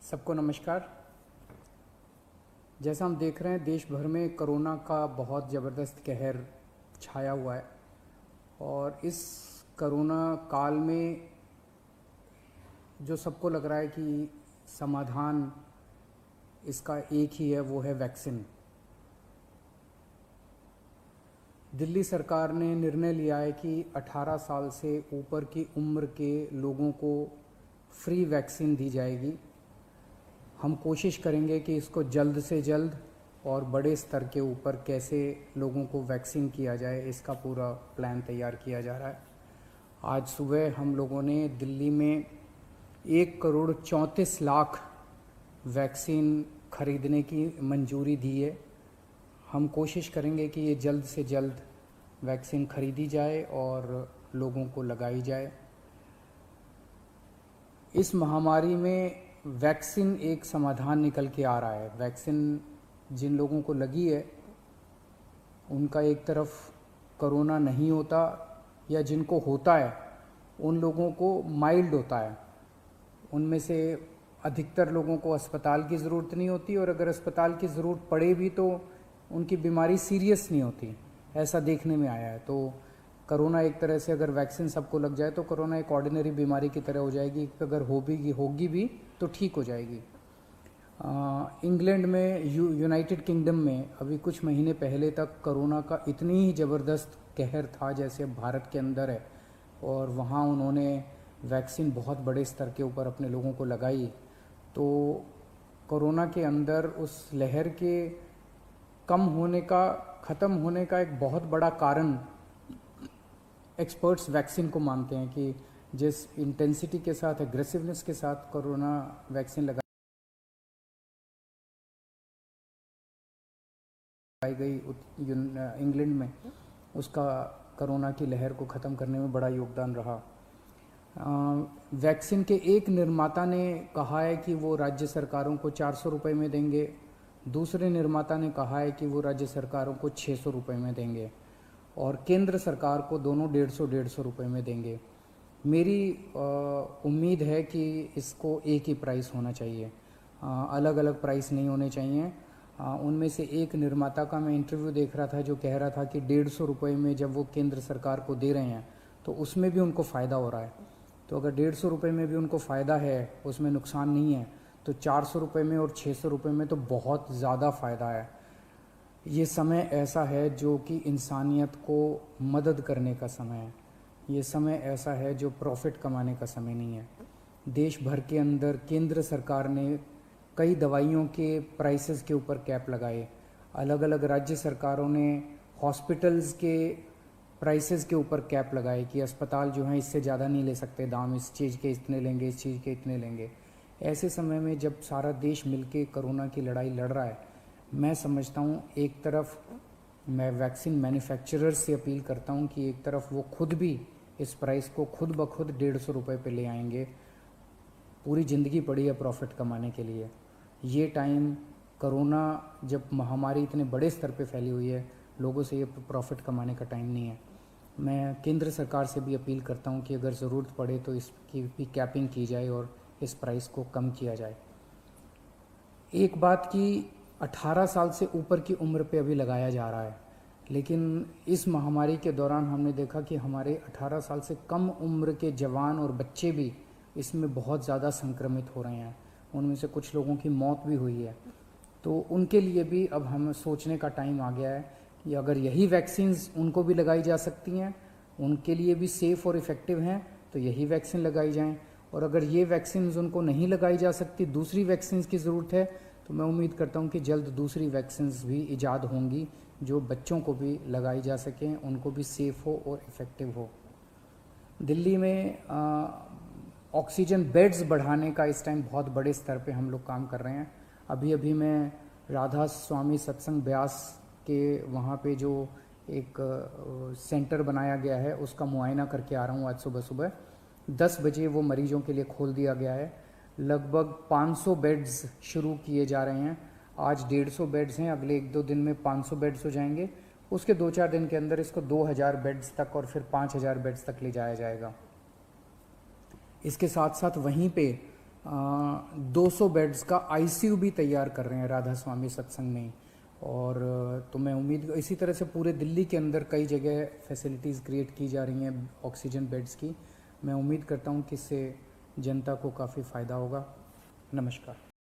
सबको नमस्कार। जैसा हम देख रहे हैं देश भर में कोरोना का बहुत ज़बरदस्त कहर छाया हुआ है और इस कोरोना काल में जो सबको लग रहा है कि समाधान इसका एक ही है, वो है वैक्सीन। दिल्ली सरकार ने निर्णय लिया है कि 18 साल से ऊपर की उम्र के लोगों को फ्री वैक्सीन दी जाएगी। हम कोशिश करेंगे कि इसको जल्द से जल्द और बड़े स्तर के ऊपर कैसे लोगों को वैक्सीन किया जाए, इसका पूरा प्लान तैयार किया जा रहा है। आज सुबह हम लोगों ने दिल्ली में 1,34,00,000 वैक्सीन खरीदने की मंजूरी दी है। हम कोशिश करेंगे कि ये जल्द से जल्द वैक्सीन खरीदी जाए और लोगों को लगाई जाए। इस महामारी में वैक्सीन एक समाधान निकल के आ रहा है। वैक्सीन जिन लोगों को लगी है उनका एक तरफ कोरोना नहीं होता, या जिनको होता है उन लोगों को माइल्ड होता है। उनमें से अधिकतर लोगों को अस्पताल की ज़रूरत नहीं होती, और अगर अस्पताल की ज़रूरत पड़े भी तो उनकी बीमारी सीरियस नहीं होती, ऐसा देखने में आया है। तो कोरोना एक तरह से अगर वैक्सीन सबको लग जाए तो कोरोना एक ऑर्डिनरी बीमारी की तरह हो जाएगी। अगर होगी भी तो ठीक हो जाएगी। इंग्लैंड में, यूनाइटेड किंगडम में अभी कुछ महीने पहले तक कोरोना का इतनी ही ज़बरदस्त कहर था जैसे भारत के अंदर है, और वहाँ उन्होंने वैक्सीन बहुत बड़े स्तर के ऊपर अपने लोगों को लगाई। तो कोरोना के अंदर उस लहर के कम होने का, ख़त्म होने का एक बहुत बड़ा कारण एक्सपर्ट्स वैक्सीन को मानते हैं कि जिस इंटेंसिटी के साथ, एग्रेसिवनेस के साथ कोरोना वैक्सीन लगाई गई इंग्लैंड में, उसका कोरोना की लहर को ख़त्म करने में बड़ा योगदान रहा। वैक्सीन के एक निर्माता ने कहा है कि वो राज्य सरकारों को 400 रुपये में देंगे, दूसरे निर्माता ने कहा है कि वो राज्य सरकारों को 600 रुपये में देंगे, और केंद्र सरकार को दोनों 150 रुपये में देंगे। मेरी उम्मीद है कि इसको एक ही प्राइस होना चाहिए, अलग अलग प्राइस नहीं होने चाहिए। उनमें से एक निर्माता का मैं इंटरव्यू देख रहा था जो कह रहा था कि 150 रुपये में जब वो केंद्र सरकार को दे रहे हैं तो उसमें भी उनको फ़ायदा हो रहा है। तो अगर 150 रुपये में भी उनको फ़ायदा है, उसमें नुकसान नहीं है, तो 400 रुपये में और 600 रुपये में तो बहुत ज़्यादा फ़ायदा है। ये समय ऐसा है जो कि इंसानियत को मदद करने का समय है। ये समय ऐसा है जो प्रॉफिट कमाने का समय नहीं है। देश भर के अंदर केंद्र सरकार ने कई दवाइयों के प्राइसेस के ऊपर कैप लगाए। अलग अलग राज्य सरकारों ने हॉस्पिटल्स के प्राइसेस के ऊपर कैप लगाए कि अस्पताल जो हैं इससे ज़्यादा नहीं ले सकते दाम, इस चीज़ के इतने लेंगे, इस चीज़ के इतने लेंगे। ऐसे समय में जब सारा देश मिलके कोरोना की लड़ाई लड़ रहा है, मैं समझता हूँ एक तरफ मैं वैक्सीन मैन्युफैक्चरर्स से अपील करता हूँ कि एक तरफ वो खुद भी इस प्राइस को खुद ब खुद 150 रुपये पे ले आएंगे। पूरी ज़िंदगी पड़ी है प्रॉफिट कमाने के लिए। ये टाइम, कोरोना जब महामारी इतने बड़े स्तर पे फैली हुई है, लोगों से ये प्रॉफिट कमाने का टाइम नहीं है। मैं केंद्र सरकार से भी अपील करता हूँ कि अगर ज़रूरत पड़े तो इसकी भी कैपिंग की जाए और इस प्राइस को कम किया जाए। एक बात कि 18 साल से ऊपर की उम्र पे अभी लगाया जा रहा है, लेकिन इस महामारी के दौरान हमने देखा कि हमारे 18 साल से कम उम्र के जवान और बच्चे भी इसमें बहुत ज़्यादा संक्रमित हो रहे हैं। उनमें से कुछ लोगों की मौत भी हुई है। तो उनके लिए भी अब हमें सोचने का टाइम आ गया है कि अगर यही वैक्सीन्स उनको भी लगाई जा सकती हैं, उनके लिए भी सेफ़ और इफ़ेक्टिव हैं, तो यही वैक्सीन लगाई जाएं। और अगर ये वैक्सीन्स उनको नहीं लगाई जा सकती, दूसरी वैक्सीन्स की ज़रूरत है, तो मैं उम्मीद करता हूँ कि जल्द दूसरी वैक्सीन्स भी ईजाद होंगी जो बच्चों को भी लगाई जा सकें, उनको भी सेफ़ हो और इफ़ेक्टिव हो। दिल्ली में ऑक्सीजन बेड्स बढ़ाने का इस टाइम बहुत बड़े स्तर पे हम लोग काम कर रहे हैं। अभी अभी मैं राधा स्वामी सत्संग ब्यास के वहाँ पे जो एक सेंटर बनाया गया है उसका मुआयना करके आ रहा हूँ। आज सुबह सुबह 10 बजे वो मरीजों के लिए खोल दिया गया है। लगभग 500 बेड्स शुरू किए जा रहे हैं। आज 150 बेड्स हैं, अगले 1-2 दिन में 500 बेड्स हो जाएंगे। उसके 2-4 दिन के अंदर इसको 2000 बेड्स तक और फिर 5000 बेड्स तक ले जाया जाएगा। इसके साथ साथ वहीं पे 200 बेड्स का आईसीयू भी तैयार कर रहे हैं राधा स्वामी सत्संग में। और तो मैं उम्मीद इसी तरह से पूरे दिल्ली के अंदर कई जगह फैसिलिटीज़ क्रिएट की जा रही हैं ऑक्सीजन बेड्स की। मैं उम्मीद करता हूं कि इससे जनता को काफ़ी फ़ायदा होगा। नमस्कार।